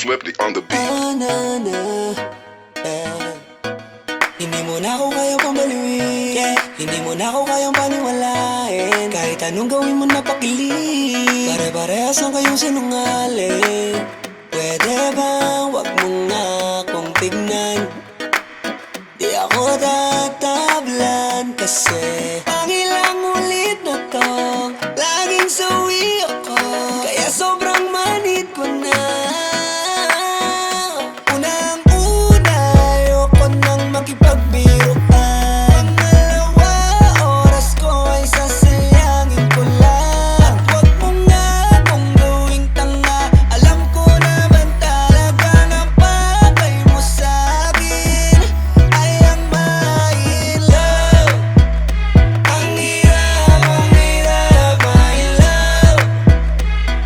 Flippy on the beat. Hindi mo na ako kayang pambaliwin, hindi mo na ako kayang paniwalain. Kahit anong gawin mo na pakilig, pare-parehas lang kayong sinungaling. Pwede bang wag mo nga akong tignan? Di ako tatablan kasi pangilang ulit na to, laging sawi ako, kaya sobrang manid ko na. Unang-una, ayoko nang makipagbiro pa. Pangalawa, oras ko ay sasayangin ko lang. At wag mo nga akong gawing tanga, alam ko naman talagang ang bagay mo sa'kin ay ang my love. Ang hirap, my love.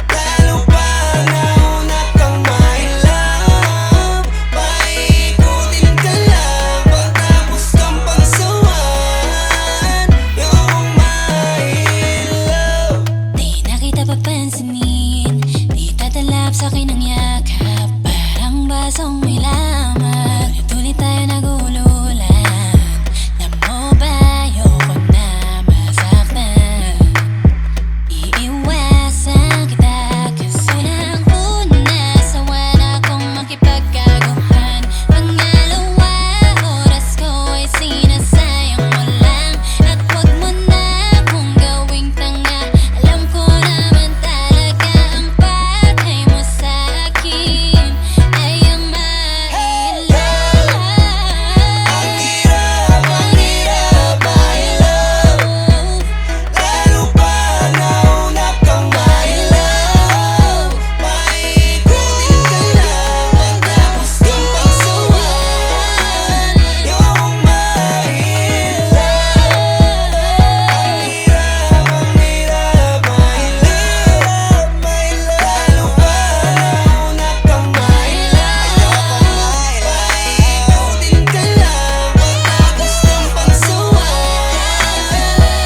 Lalo pa nauna kang my love. Paikutin ka lang pagtapos kang pagsawan. Yung my love. Di na kita papansinin, di tatalab sa'kin ang yakap. Parang basong may laman, ulit tayo nagululan. Alam mo ba, ayoko na masaktan. Iiwasan kita kasi unang-una, sawa na akong makipagkaguhan. Pangalawa, oras ko ay sinasayang mo lang. At wag mo na akong gawing tanga, alam ko naman talaga ang bagay mo sa'kin ay ang my love. Ang hirap, my love. Lalo pa nauna kang my love. Paikutin ka lang pagtapos kang pagsawan. Yung my love. Ang hirap, my love. Lalo pa nauna kang my love. Paikutin ka lang pagtapos kang pagsawan.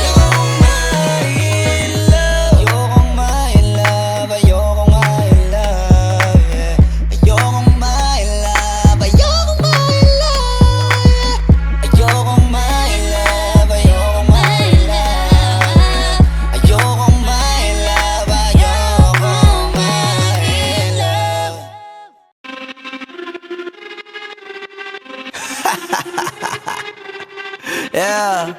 Yung my love. Ayokong my love, ayokong my love, yeah. Ayokong my love, ayokong my love, yeah. Ayokong my love, ayokong my love. Ayokong my love, ayokong my love. Yeah.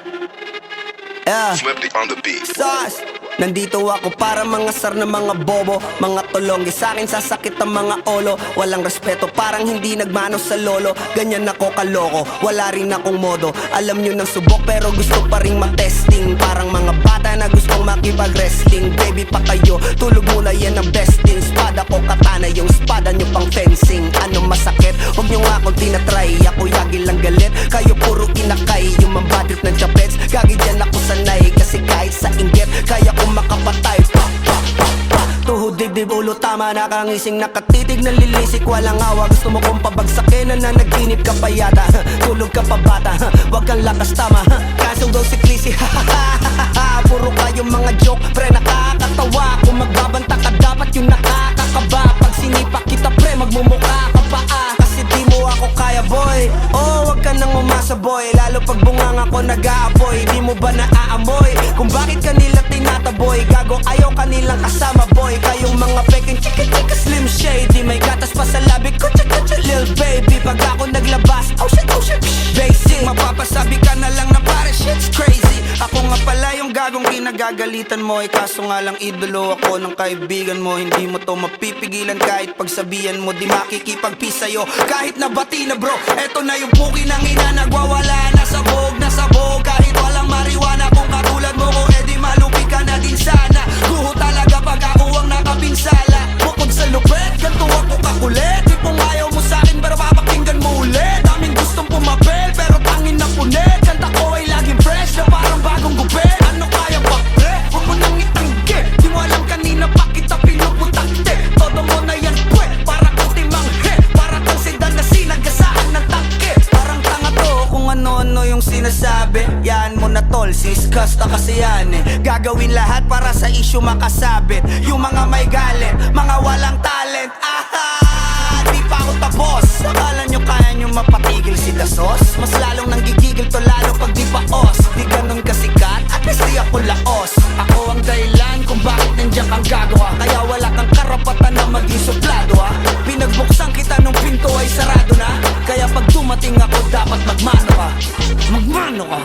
Yeah. Flippy on the beat. Sauce! Nandito ako para mangasar ng mga bobo, mga tulonggi sa'kin sasakit ang mga olo. Walang respeto, parang hindi nagmano sa lolo. Ganyan ako kaloko, wala rin akong modo. Alam nyo ng subok pero gusto pa rin matesting. Parang mga bata na gustong makipag-wrestling. Baby pa kayo, tulog muna yan ang besting. Spada ko katana, yung spada nyo pang fencing. Ano masakit? Huwag nyo nga akong tinatry. Ako yagi lang galit, kayo puro inakay. Yung mambatrip ng chapets, gagi dyan ako sanay. Kasi kahit sa inggit, kaya kong makapatay. Pa, pa, pa, pa. Tuhod, dibdib, ulo, tama. Nakangising, nakatitig, nalilisik, walang awa. Gusto mo kong pabagsakin, nananaginip ka pa yata. Tulog ka pa bata, wag kang lakas tama. Kaso daw si Clissy, puro kayong mga joke, pre nakakatawa. Kung magbabanta ka dapat yung nakakakaba. Pag sinipa kita pre, magmumukha ka pa kasi di mo ako kaya boy. Oh, wag ka nang umasa boy, lalo pag bungang ako nag-aapoy. Di mo ba naaamoy kung bakit kanila tinataboy? Gago ayaw kanilang kasama boy. Kayong mga peking chika-chika slim shady, may gatas pa sa labi ko, cha-cha-cha lil baby. Pag ako naglabas, oh shit, basic. Mapapasabi ka na lang na pare shit's crazy. Ako nga pala yung gagong kinagagalitan mo. Kaso nga lang idolo ako ng kaibigan mo. Hindi mo to mapipigilan kahit pagsabihan mo. Di makikipagpis sa'yo kahit nabati na bro. Eto na yung puki ng ina, nagwawala na sabog. Kahit walang mariwana, kung katulad mo ko edi malupi ka na din sana. Guho talaga pag ako ang nakapinsala. Bukod sa lupet, ganito ako kakulit. Tipong ayaw mo sa'kin pero papakinggan mo ulit. Daming gustong pumapel pero tangin na punit. Kanta ko ay laging fresh na parang bagong gupit. Ano kaya ba pre? Huwag mo nang itanggi. Di mo alam kanina pa kita pinuputakte. Todo mo na yan pwe, para kang timang hit. Para kang sedan na sinagasaan ng tangke. Parang tanga to kung ano-ano yung sinasabi. Yan mo na tol, siskas na kasi yan eh. Gagawin lahat para sa issue makasabit. Yung mga may galit, mga walang talent. pa ako tapos. Akala nyo kaya nyo mapatigil si Dasos? Mas lalong nanggigigil to lalo pag di paos. Di ganun kasikat, at least di ako laos. Ako ang dahilan kung bakit nandiyan kang gagawa. Kaya wala kang karapatan na maging suplado ha. Pinagbuksan kita nung pinto ay sarado na. Kaya pag dumating ako dapat magmano ka. Magmano ka.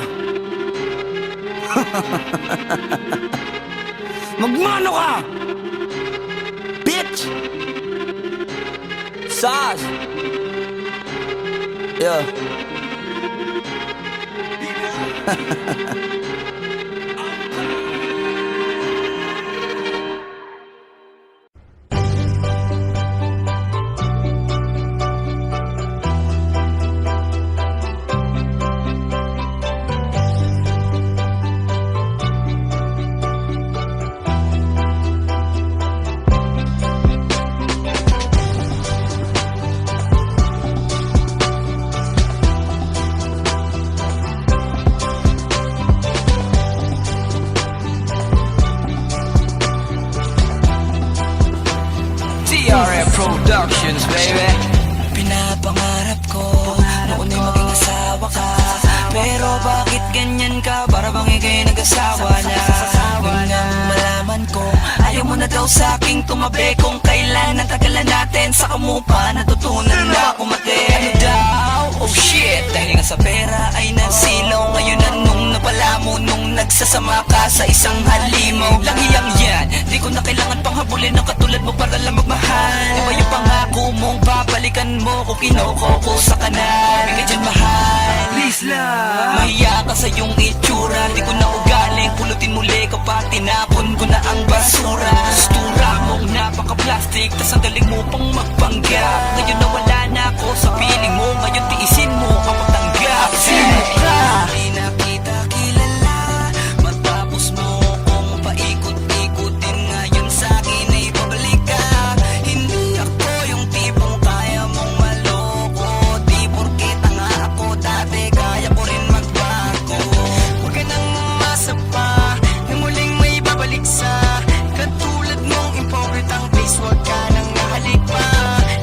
Magmano ka, bitch. Sas. Yeah. TRF Productions, baby. Pinapangarap ko Naunay maging asawa ka Pero bakit ganyan ka? Para bang ikay nag-asawa na Nung nang malaman ko Ayaw mo na daw sa aking tumabi Kung kailan ang tagalan natin Sa kamupa natutunan na kumate Ano daw? Oh shit Dahil nga sa pera ay nagsilaw Ngayon na nung napala mo Nung nagsasama ka sa isang halimaw Langiyang yan Di ko na kailangan pang habulin Ang katulad mo para lang magmahal Iba yung pangako mong babalikan mo Kung kinokoko sa kanan Bigay dyan mahal Please lang Mahiya ka sa iyong itsura Di ko na ugaling Pulutin muli kapag tinapon ko na ang basura Stura mong napaka-plastic Tas ang galing mo pang magpanggap Ngayon na wala na ako sa piling mo Ngayon tiisin mo ang pagtanggap Sino ka? Di na kita kilala Matapos mo kung paikot-ikutin Ngayon sa'kin ay babalik ka Hindi ako yung tipong kaya mong maloko Di porke tanga ako dati Kaya ko rin magbago Huwag ka nang umasa pa Na muling may babalik sa Katulad mong impokritang face Huwag ka nang nahalik pa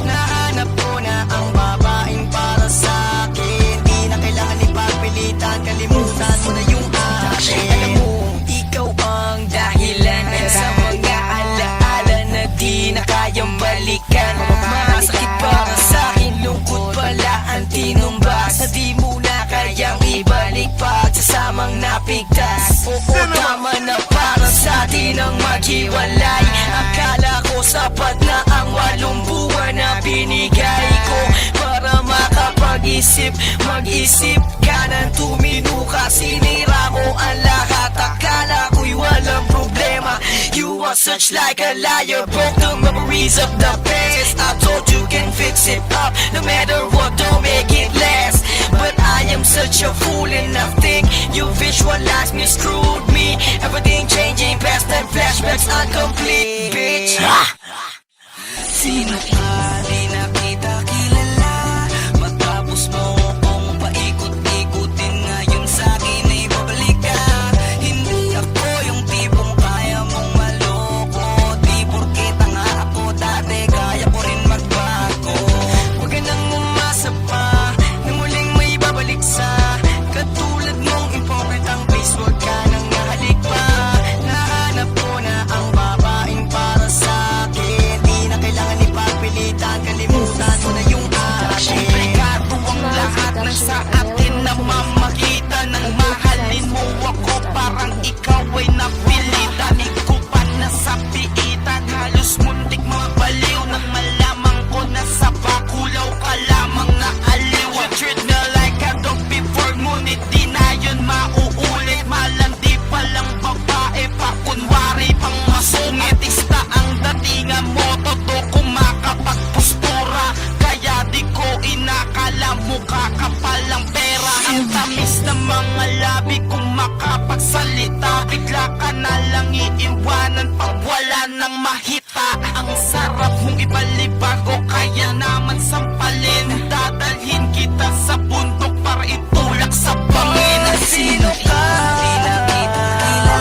Nahanap ko na ang babaeng para sa'kin Di na kailangan ipagpilitan Kalimutan mo na yung akin Alam mo, ikaw ang dahilan Sa mga alaala na di na kayang balikan Masakit para sa'kin, lungkot pala ang tinumbas Na di mo na kayang ibalik Pagsasamang napigtas Oo, tama na para sa atin ang maghiwalay Akala ko sapat na ang 8 buwan na binigay ko Para makapag-isip, mag-isip ka ng tumino ka Sinira mo ang lahat, akala ko'y walang problema You are such like a liar, broke the memories of the past I told you can fix it up, no matter what, don't make it last But I am such a fool and I think you visualize me, screwed me Everything changing, past time flashbacks incomplete, bitch Sino ka? Di na kita kilala Matapos mo kung paikot-ikutin Ngayon sa'kin ay babalik ka Hindi ako yung tipong kaya mong maloko Di porke tanga ako dati Kaya ko rin magbago Huwag ka nang umasa pa Na muling may babalik sa Katulad mong impokritang face Huwag ka nang nahalik pa Nahanap ko na ang babaeng para sa'kin Di na kailangan ipagpilitan Kalimutan mo na yung akin Pekado ang lahat ng sa atin Na mamagitan ng mahalin mo ako Parang ikaw ay napilitan Ikaw pa nasa piitan Halos muntik mabaliw Nang malamang ko na sa bakulaw ka lamang na aliw You treat me like a dog before Ngunit di na yun mauulit Malandi palang babae pa Kunwari pang masungit Ista ang datingan mo Todo kumakapagpostura Kaya di ko inakala mukha ka palang pera Ang tamis ng mga labi kung makapagsalita Bigla ka na lang iiwanan pag wala nang mahita Ang sarap mong ibalibago kaya naman sampalin Dadalhin kita sa bundok para itulak sa bangin Sino ka? Di na kita kilala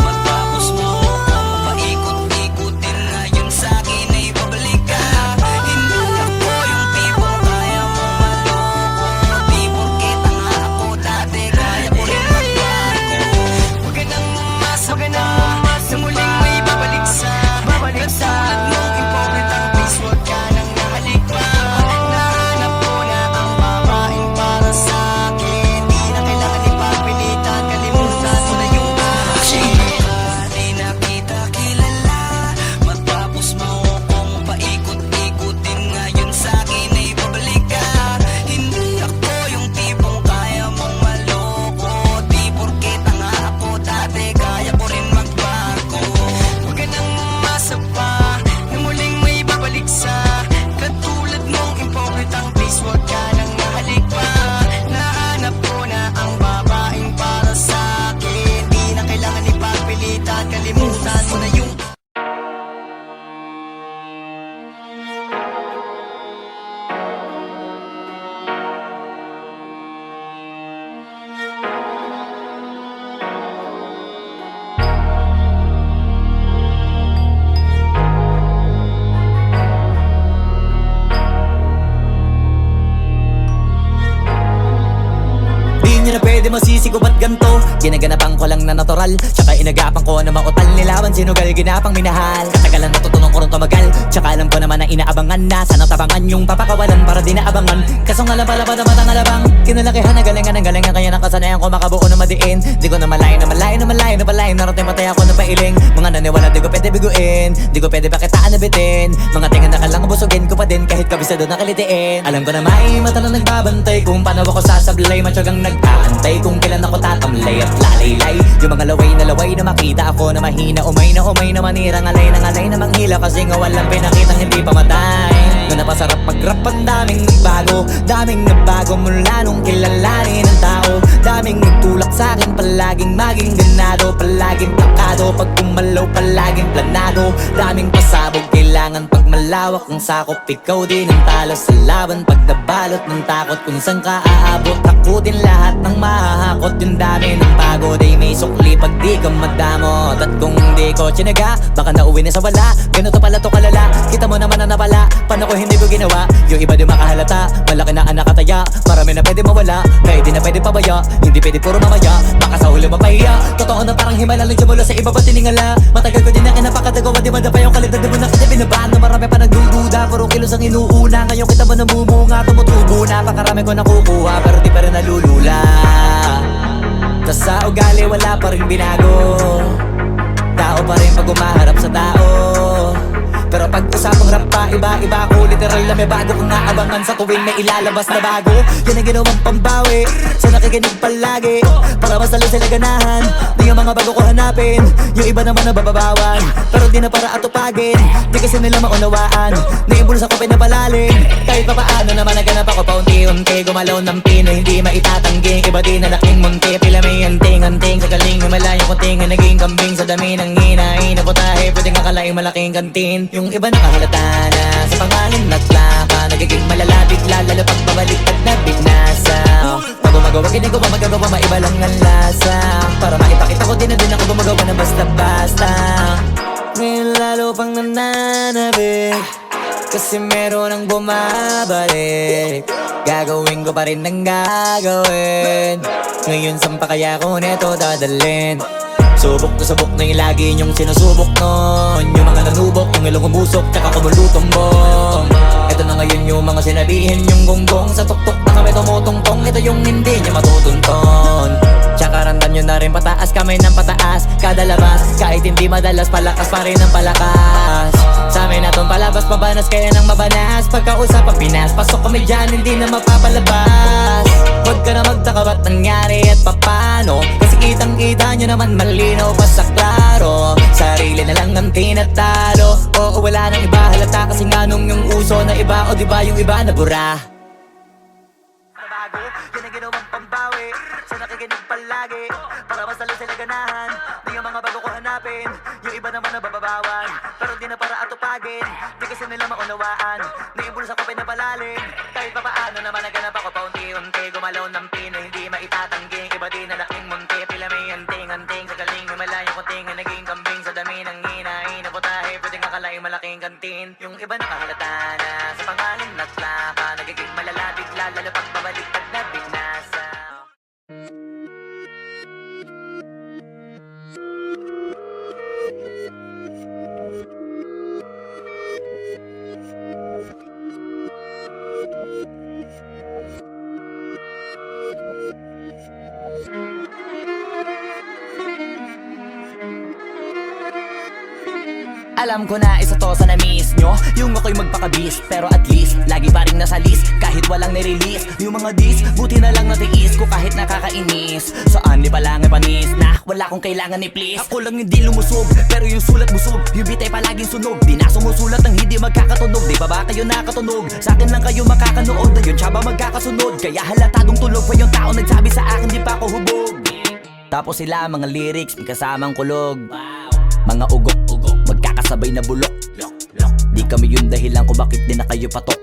Matapos mo kung paikot-ikutin Ngayon sa'kin ay babalik ka Hindi ako isip ko ba't ganto? Ginaganapan ko lang na natural, tsaka inagapan ko na mautal. Nilawan sinugal, ginapang minahal. Katagalan natutunan ko rin tumagal, tsaka alam ko naman na inaabangan na. Sana tabangan yung papakawalan para di naabangan. Kaso nga lang pala ba naman ang alabang kinalakihan na galingan ng galingan, kaya nakasanayan ko makabuo na madiin. Di ko na malayo na malayo na malayo na malayo. Narating matay ako na pailing. Mga naniwala di ko pwede biguin, di ko pwede pakitaan na bitin. Mga tingan na kalang busugin ko pa din kahit kabisado na kalitiin. Alam ko na may mata na nagbabantay kung paano ako sasablay. Matyagang nag-aantay kung kailan ako tatamlay at lalaylay. Yung mga laway na makita ako na mahina. Umay na manira, ngalay na manghila. Kasi nga walang pinakitang hindi pamatay. Nga napasarap mag-rap, ang daming nagbago mula nung kilalanin ng tao. Daming nagtulak sa'kin, palaging maging ganado, palaging plakado. Pag kumalaw, palaging planado. Daming pasabog, kailangan pag malawak ang sakop. Ikaw din ang talo sa laban, pag nabalot ng takot. Kung saan ka aabot, ako din lahat ng mahahakot. Yung dami ng pagod ay may sukli pag di ka madamot. At kung hindi ko tsinaga, baka nauwi na sa wala. Ganito pala to kalala, kita mo naman na napala. Paano ko hindi ko ginawa, yung iba di makahalata. Malaki na anak kataya, marami na pwede mawala. Kaya di na pwede pabaya, hindi pwede puro mamaya. Baka sa huli mapahiya, totoo na parang himala lang mula sa iba ba tiningala. Matagal ko din na kinapakatagawa, di madapa yung kalidad. Di mo na kasi binabahan na marami pa nagdududa. Puro kilos ang inuuna, ngayon kita ba namumunga. Tumutubo na, pakarami ko nakukuha, pero di pa rin nalulula. Tas sa ugali wala pa rin binago, tao pa rin pag umaharap sa tao. Pero pag usapang rap pa, iba-iba ko. Literal na may bago kong naabangan sa tuwing may ilalabas na bago. Yan ang ginawang pambawi sa nakikinig palagi, para mas lalo sila ganahan. Di yung mga bago ko hanapin, yung iba naman nabababawan. Pero di na para atupagin, di kasi nila maunawaan. Naibulsa ko pinapalalim, kahit pa paano naman naganap ako paunti-unti. Gumalaw ng Pinoy, hindi maitatanggi. Iba din na laking munti, pila may anting-anting. Sa galing himalayo kunting na naging kambing. Sa dami ng hinahin na putahe, pwedeng akalaing malaking kantin. Yung iba nakahalata na sa pangalan at laka, nagiging malala bigla, lalo pag babalik at nabinasa. Pag gumagawa, ginagawa, magagawa, maiba lang ang lasa. Para maipakita ko din na din ako gumagawa na basta-basta. Ngayon lalo pang nananabik, kasi meron ang bumabalik. Gagawin ko pa rin ang gagawin. Ngayon saan pa kaya ko neto dadalhin? Subok na subok na yung lagi niyong sinusubok nun. Yung mga nanubok, yung ilong umusok, tsaka kumulutong bong. Ito na ngayon yung mga sinabihin yung gonggong. Sa tuktok na kami tumutungtong, ito yung hindi niya matutunton. Tsaka ramdam nyo na rin pataas, kamay ng pataas kada labas, kahit hindi madalas, palakas pa rin ang palakas. Sa amin natong palabas, mabanas kaya nang mabanas. Pagkausap ang Pinas, pasok kami dyan, hindi na mapapalabas. Huwag ka na magtaka ba't nangyari at papano, kasi kitang-kita nyo naman malinaw pa sa klaro. Sarili na lang ang tinatalo, oo wala nang iba halata. Kasi nga nung yung uso na iba, o diba yung iba na bura. Nabago, yan ang ginawang pambawi sa nakikinig palagi, para mas lalo sila ganahan. Di yung mga bago ko hanapin, yung iba naman nabababawan. Pero di na para atupagin, di kasi nila maunawaan. Naibulsa ko pinapalalim, kahit pa paano naman naganap ako paunti-unti. Gumalaw ng Pinoy, hindi maitatanggi. Iba din na laking munti, pila may anting-anting. Sa galing himalayo kunting na naging kambing. Sa dami ng hinahin na putahe, pwedeng akalaing malaking kantin. Yung iba nakahalata na sa pangalan at laka, nagiging malala bigla, lalo pag babalik pag nabinasa. Alam ko na isa to sa na-miss nyo, yung ako'y magpakabis, pero at least lagi pa rin nasa list, kahit walang nirelease. Yung mga dis, buti na lang natiis ko kahit nakakainis. Saan di pa lang ay panis na wala kong kailangan ni please. Ako lang hindi lumusog, pero yung sulat busog. Yung bitay palaging sunog, di na sumusulat ng hindi magkakatunog. Di ba ba kayo nakatunog? Sa akin lang kayo makakanood, na yun siya ba magkakasunod? Kaya halatadong tulog pa yung tao nagsabi sa akin di pa ako hubog. Tapos sila mga lyrics, may kasamang kulog. Mga ugok-ugok, magkakasabay na bulok. Di kami yung dahilan kung bakit di na kayo patok.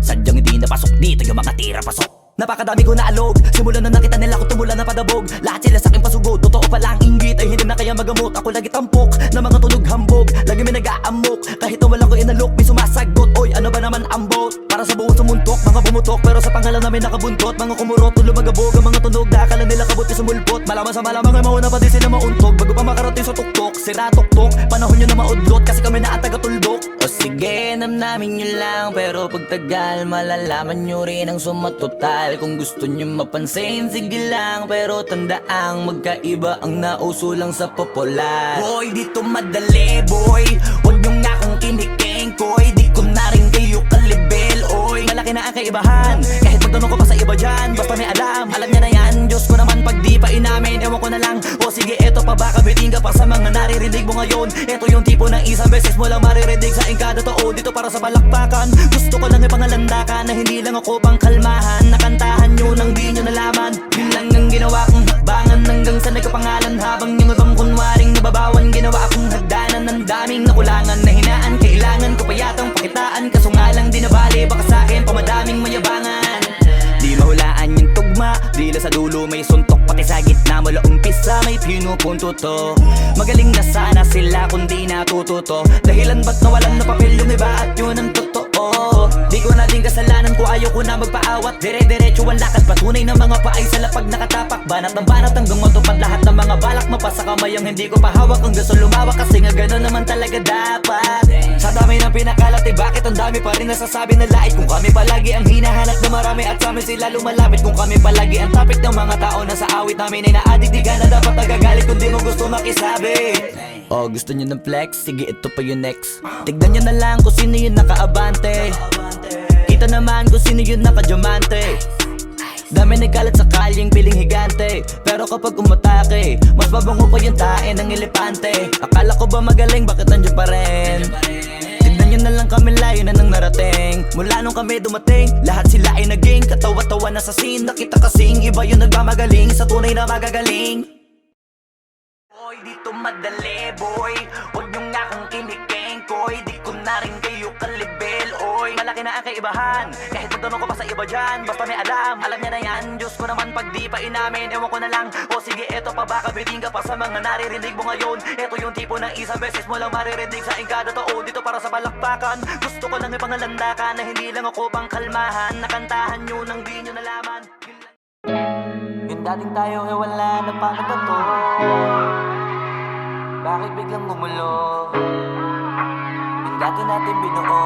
Sadyang hindi napasok dito yung mga tira pasok. Napakadami ko na alog, simula na nakita nila ko tumula na padabog. Lahat sila sa aking pasugod, totoo pala ang inggit ay hindi na kaya magamot. Ako lagi tampok, na mga tunog hambog, lagi may nag-aamok. Kahit na wala ko inalok, may sumasagot. Oy, ano ba naman ang bot? Para sa buong sumuntok, mga bumutok, pero sa pangalan namin nakabuntot. Mga kumurot, tulo magabog, ang mga tunog, akala nila kabut. sumulpot. Malaman sa malamang ay mauna pa din sila mauntog bago pa makarating sa tuktok. Sira tuktok, panahon nyo na maudlot kasi kami na taga-tuldok. O sige, namnamin nyo lang, pero pagtagal malalaman nyo rin ang sumatotal. Kung gusto nyo mapansin, sige lang, pero tandaang magkaiba ang nauso lang sa popular. Boy, dito madali boy, huwag nyo nga akong kinikengkoy. Di ko na rin kayo kalibel, oy. Malaki na ang kaibahan, kahit magtanong ko pa sa iba dyan. Basta may alam niya na yan. Diyos ko naman pag di pa inamin, ewan ko na lang. O sige, eto pa baka biting ka pa sa mga naririnig mo ngayon. Eto yung tipo ng isang beses mo lang maririnig sa engkada tao. Dito para sa balakpakan, gusto ko lang ipangalandakan na hindi lang ako pang kalmahan. Nakantahan nyo nang di nyo nalaman. Yun lang ang ginawa kong hakbangan hanggang sa nagkapangalan. Habang yung ibang kunwaring nababawan, ginawa akong hagdanan ng daming nakulangan na hinaan. Kailangan ko pa yatang pakitaan, kaso nga lang di nabali. Baka sa'kin pamadaming mayabangan. Di mahulaan yung tugma, dila sa dulo may suntok. Pati sa gitna mula umpisa may pinupunto to. Magaling na sana sila kung di natututo. Dahilan ba't nawalan na papel yung iba at yun ang totoo. Di ko na din kasalanan ko, ayaw ko na magpaawat. Dire-diretso ang lakad, patunay ng mga paay sa lapag nakatapak. Banat ng banat hanggang matupad lahat ng mga balak. Mapasa kamay ang hindi ko pahawak hanggang sa lumawak. Kasi nga gano'n naman talaga dapat. Sa dami ng pinakalat, bakit ang dami pa rin nasasabi na lait? Kung kami palagi ang hinahanap na marami at sa amin sila lumalapit. Kung kami palagi ang topic ng mga tao na sa awit namin ay na-addict. Di ka na dapat nagagalit kung di mo gusto makisabi. Oh, gusto nyo ng flex? Sige, ito pa yung next. Tignan nyo na lang kung sino yung nakaabante. Kita naman kung sino yung nakadiamante. Dami nagkalat sa kalyeng piling higante, pero kapag umatake, mas mabango pa yung tae ng elepante. Akala ko ba magaling, bakit nandiyan pa rin? Tignan nyo na lang kami, layo na nang narating. Mula nung kami dumating, lahat sila ay naging katawa-tawa na sa scene. Nakita kasing iba yung nagmamagaling sa tunay na magagaling. Boy, dito madali boy, huwag nyo nga akong kinikengkoy. Di ko na rin kayo kalibel, oy. Malaki na ang kaibahan, kahit magtanong ko pa sa iba dyan. Basta may alam niya na yan. Diyos ko naman pag di pa inamin, ewan ko na lang. O sige, eto pa baka biting ka pa sa mga naririnig mo ngayon. Eto yung tipo ng isang beses mo lang maririnig sa engkada tao. Dito para sa balakpakan, gusto ko lang ipangalandakan na hindi lang ako pang kalmahan. Nakantahan nyo nang di nyo nalaman. Yung dating tayo ay wala na paano ba to? Bakit biglang gumulo? Yung dati natin binuo,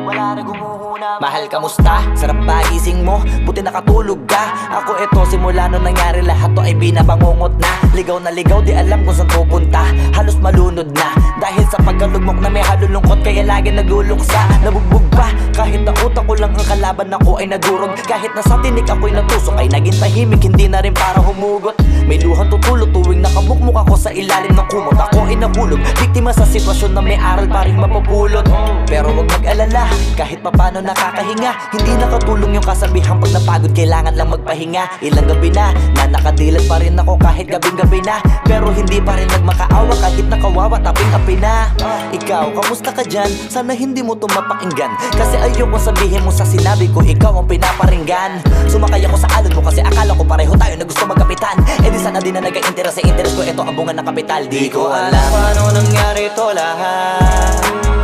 wala na gumuhuna. Mahal, kamusta? Sarap ba gising mo? Buti nakatulog ka. Ako eto, simula nung nangyari lahat to ay binabangungot na. Ligaw na ligaw, di alam kung saan pupunta. Halos malunod na dahil sa pagkalugmok na may halulungkot. Kaya lagi nagluluksa, nabugbog pa. Kahit na utak ko lang ang kalaban, ako ay nagurog. Kahit na sa tinik ako'y natusok, ay naging tahimik, hindi na rin para humugot. May luhang tutulog tuwing nakabukmuk ako sa ilalim ng kumot. Ako ay nahulog, biktima sa sitwasyon na may aral pa rin mapupulot. Pero wag mag-alala, kahit papano nakakahinga. Hindi nakatulong yung kasabihan, pag napagod kailangan lang magpahinga. Ilang gabi na nakadilat pa rin ako kahit gabing-gabi na. Pero hindi pa rin nagmakaawa kahit nakawawa taping-api na. Ikaw, kamusta ka dyan? Sana hindi mo to mapakinggan, kasi ayoko sabihin mo sa sinabi ko ikaw ang pinaparinggan. Sumakay ako sa alon mo kasi akala ko pareho tayo na gusto magkapitan. Eh di sana din na nag-interest sa interest ko, ito ang bunga ng kapital. Di ko alam paano nangyari to lahat.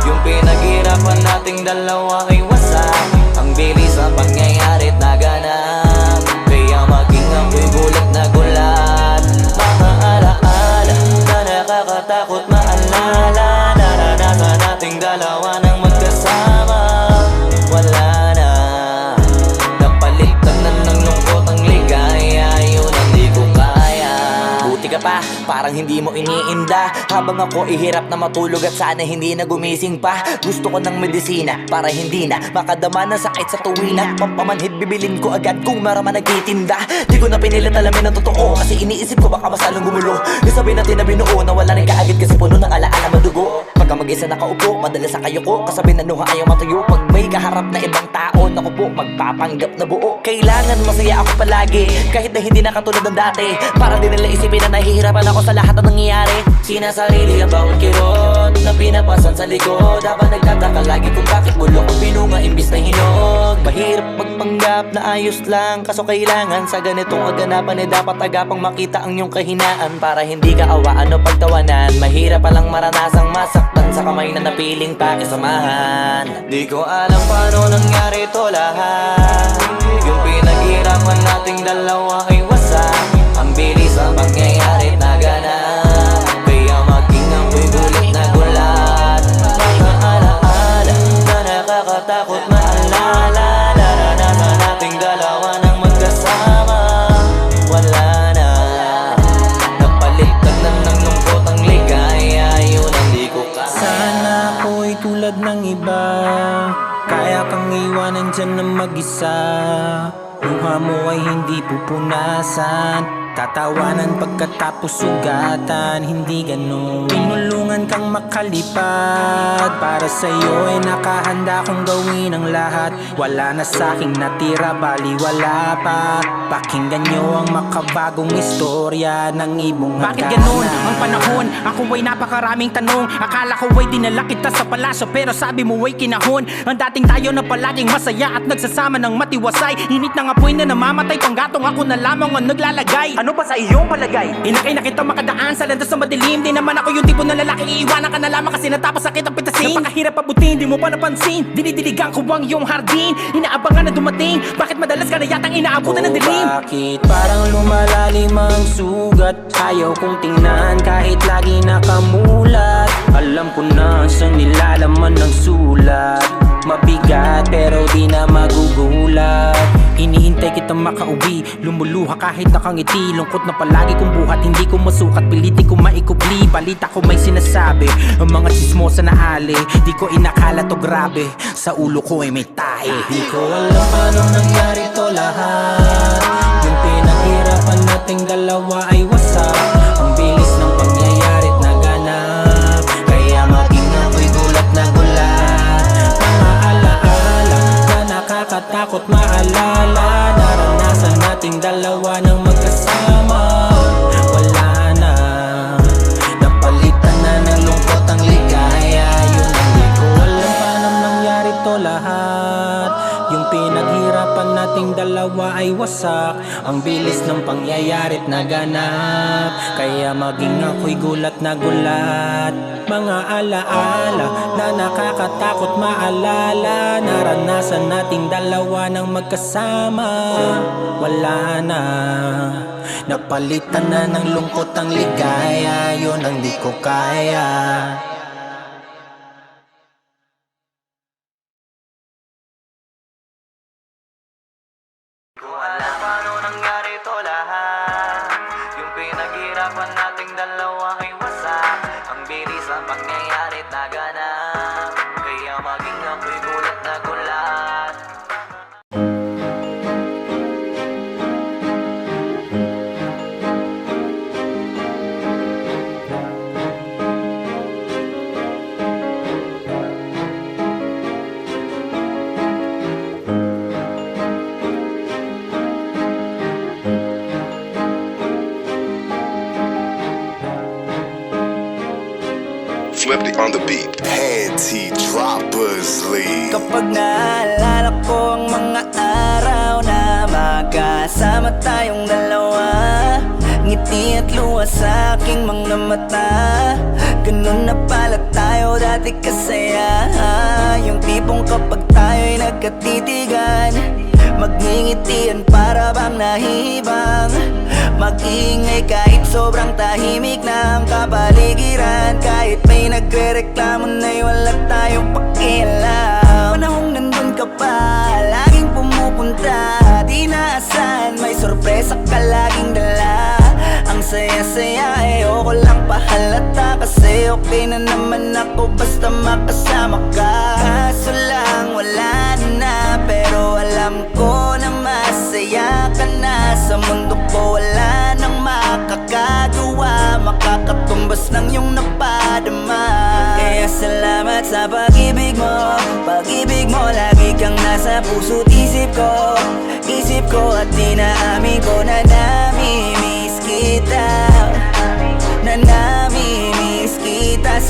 Yung pinaghirapan nating dalawa ay wasak. Ang bilis ang pangyayari't naganap, kaya maging ako'y gulat na gulat. Mga alaala na nakakatakot maalala. Naranasan nating dalawa ng magkasama. Wala na, napalitan na ng lungkot ang ligaya. Yun ang di ko kaya. Buti ka pa, parang hindi mo iniinda. Habang ako ihirap na matulog at sana hindi na gumising pa. Gusto ko ng medisina para hindi na makadama ng sakit sa tuwina. Pampamanhid bibilin ko agad kung maraman nagtitinda. Di ko na pinilit alamin ang totoo, kasi iniisip ko baka mas lalong gumulo. Isabi natin na binuo na wala rin kaagad kasi puno ng alaala madugo. Pagka mag-isa nakaupo, madalas sa kayo ko. Kasabi na nuha ayaw matuyo. Pag may kaharap na ibang tao, naku po, magpapanggap na buo. Kailangan masaya ako palagi, kahit na hindi na katulad ng dati. Para din nila isipin na nahihirapan ako sa lahat ng nangyayari. Sinasarili ang bawat kirot na pinapasan sa likod, habang nagtataka lagi kung bakit bulok ang pinunga imbis na hinog. Mahirap magpanggap na ayos lang, kaso kailangan sa ganitong aganapan dapat agapang makita ang iyong kahinaan, para hindi ka awaan o pagtawanan. Mahirap palang maranasang masaktan sa kamay na napiling pakisamahan. Di ko alam paano nangyari to lahat, yung pinaghirapan nating dalawa ay wasak. Ang bilis ang pangyayari na ganap, kaya maging ako'y gulat na gulat. Mga alaala na nakakatakot maalala, naranasan nating dalawa nang magkasama. Wala na, napalitan na ng lungkot ang ligaya, yun ang di ko kaya. Sana ako'y tulad ng iba, kaya kang iwanan dyan na mag-isa. Luha mo ay hindi pupunasan, tatawanan pagkatapos sugatan. Hindi ganun, tinulungan kang makalipad. Para sa'yo ay nakahanda kong gawin ang lahat. Wala na sa'king natira, bali wala pa. Pakinggan nyo ang makabagong istorya ng ibong hagana. Bakit ganun ang panahon? Ako ay napakaraming tanong. Akala ko ay dinala kita sa palasyo, pero sabi mo ay kinahon. Ang dating tayo na palaging masaya at nagsasama ng matiwasay. Init ng apoy na namamatay, panggatong ako na lamang ang naglalagay. Ano ba sa iyong palagay? Inakay na kita makadaan sa landas na madilim. Di naman ako yung tipo na lalaki, iiwanan ka na lamang kasi natapos sakit ang pitasin. Napakahirap abutin, di mo pa napansin. Dinidiligan ko ang iyong hardin, inaabangan na dumating. Bakit madalas ka na yatang inaabutan ng dilim? Bakit parang lumalalim ang sugat? Ayaw kong tingnan kahit lagi nakamulat. Alam ko na siyang nilalaman ng sulat. Mabigat pero di na magugulat. Inihintay kitang makauwi, lumuluha kahit nakangiti. Lungkot na palagi kong buhat, hindi ko masukat, pilitin ko maikubli. Balita ko may sinasabi, ang mga chismosa na ali. Di ko inakala to grabe, sa ulo ko ay may tahi. Di ko alam paano nangyari to lahat, yung pinaghirapan nating dalawa ay wasak. Ang bilis ng pangyayari't naganap, kaya maging ako'y gulat na gulat. Mga alaala na nakakatakot maalala, naranasan nating dalawa ng magkasama. Wala na, napalitan na ng lungkot ang ligaya. Yun ang di ko alam paano nangyari to lahat, yung pinaghirapan nating dalawa ay wasak. Ang bilis ng pangyayari't naganap, kaya maging ako'y gulat na gulat. Mga alaala na nakakatakot maalala, naranasan nating dalawa ng magkasama. Wala na, napalitan na ng lungkot ang ligaya. Yun ang di ko kaya. Ko alam paano nangyari to lahat, yung pinaghirapan nating dalawa ay wasak. Ang bilis ang pangyayari't naganap, kaya maging ako'y gulat na gulat. Flipped on the beat. Panty Droppers League. Kapag naalala ko ang mga araw na magkasama tayong dalawa, ngiti at luha sa aking mga mata. Ganun na pala tayo dati kasaya, yung tipong kapag tayo'y nagkatitigan, magngingitian para bang nahihibang. Mag-iingay kahit sobrang tahimik na ang kapaligiran. Kahit may nagre-reklamo na'y wala tayong pakialam. Panahong nandun ka pa, laging pumupunta, di naasahan, may sorpresa ka laging dala. Ang saya-saya, ayoko lang pahalata, kasi okay na naman ako basta makasama ka. Kaso lang wala na, pero alam ko na masaya ka na. Sa mundo ko wala nang makakagawa, makakatumbas ng iyong napadama. Kaya salamat sa pag-ibig mo, pag-ibig mo lagi kang nasa puso't isip ko. Isip ko at dinaamin ko na namimiss kita, na namimiss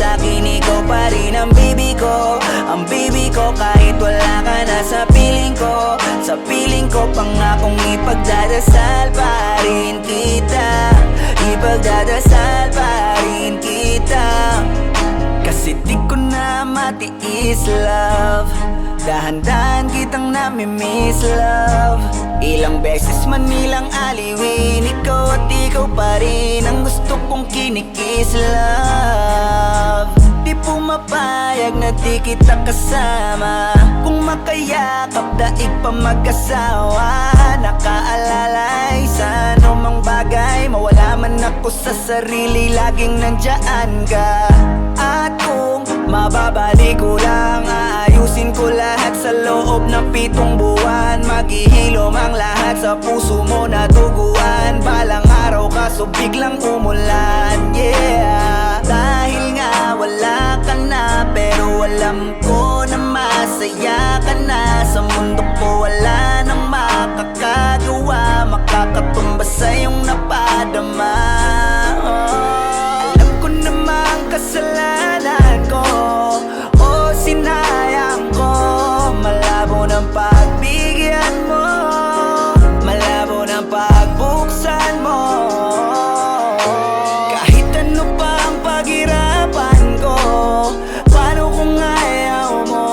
sa'kin ikaw pa rin ang baby ko. Ang baby ko kahit wala ka na sa piling ko. Sa piling ko pangakong ipagdadasal pa rin kita. Ipagdadasal pa rin kita. Kasi di ko na matiis love. Dahan-dahan kitang namimiss love. Ilang beses man nilang aliwin, ikaw at ikaw pa rin ang gusto kong kinikis love. Di pumapayag na di kita kasama. Kung makayakap daig pa mag-asawa. Nakaalalay sa anumang bagay. Mawala man ako sa sarili, laging nandyan ka. At kung mababalik ko lang, aayusin ko lahat sa loob ng 7 buwan. Maghihilom ang lahat sa puso mo na tuguan. Balang araw kaso biglang umulan, yeah. Dahil nga wala ka na, pero alam ko na masaya ka na. Sa mundo ko wala nang makakagawa, makakatumba sa iyong napadama. Alam ko namang kasalanan ko, o sinayang ko. Malabo ng pagbigyan mo, malabo ng pagbuksan mo. Kahit ano pa ang paghirapan ko, paano kung ayaw mo?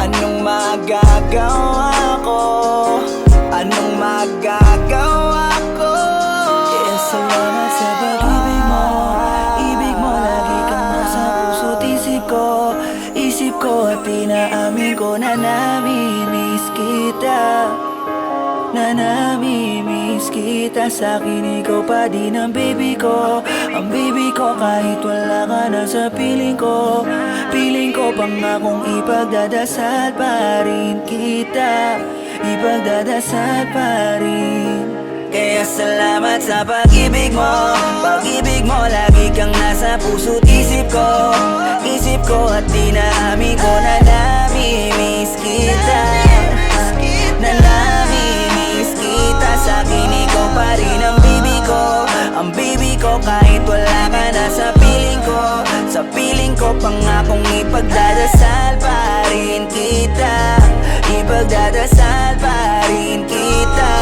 Anong magagawa ko? Anong magagawa ko? Kaya salamat sa pag-ibig mo. Ibig mo lagi kang nasa puso't isip ko. Isip ko at inaamin ko na namimiss kita. Na namimiss kita. Sa'kin ikaw pa din ang baby ko. Ang baby ko kahit wala ka na sa piling ko. Piling ko pangakong ipagdadasal pa rin kita. Ipagdadasal pa rin. Kaya salamat sa pag-ibig mo. Pag-ibig mo lagi kang nasa puso't isip ko. Isip ko at inaamin ko na namimiss kita. Na namimiss kita. Sa'kin ikaw pa rin ang baby ko. Ang baby ko kahit wala ka na sa piling ko. Sa piling ko pangakong ipagdadasal pa rin kita. Ipagdadasal pa rin kita.